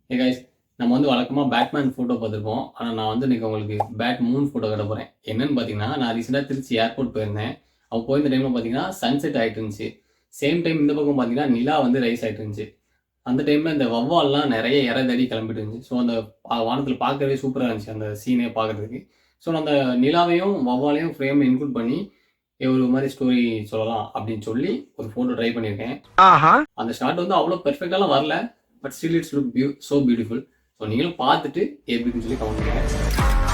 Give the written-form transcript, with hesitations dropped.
Hey guys, நம்ம வந்து வழக்கமா பேட்மேன் ஃபோட்டோ பார்த்துருப்போம். ஆனா நான் வந்து இன்னைக்கு உங்களுக்கு பேட் மூன் ஃபோட்டோ காட்ட போறேன். என்னன்னு பார்த்தீங்கன்னா, நான் ரீசெண்டா திருச்சி ஏர்போர்ட் போயிருந்தேன். அப்போ போயிருந்த டைம்ல பார்த்தீங்கன்னா, சன்செட் ஆயிட்டு இருந்துச்சு. சேம் டைம் இந்த பக்கம் பார்த்தீங்கன்னா, நிலா வந்து ரைஸ் ஆயிட்டு இருந்துச்சு. அந்த டைம்ல இந்த வவ்வால்லாம் நெறைய இரை தேடி கிளம்பிட்டு இருந்துச்சு. ஸோ அந்த வானத்தில பார்க்கவே சூப்பரா இருந்துச்சு அந்த சீனே பார்க்கறதுக்கு. ஸோ நான் அந்த நிலாவையும், வவ்வாலையும் ஃப்ரேம்ல இன்க்ளூட் பண்ணி ஒரு மாரி ஸ்டோரி சொல்லலாம் அப்படின்னு சொல்லி ஒரு ஃபோட்டோ ட்ரை பண்ணியிருக்கேன். அந்த ஷாட் வந்து அவ்வளோ பெர்ஃபெக்ட்டாலாம் வரல. But still it's look so beautiful. So நீங்களும் பார்த்துட்டு எப்படி இருக்குன்னு சொல்லி கமெண்ட் பண்ணுங்க.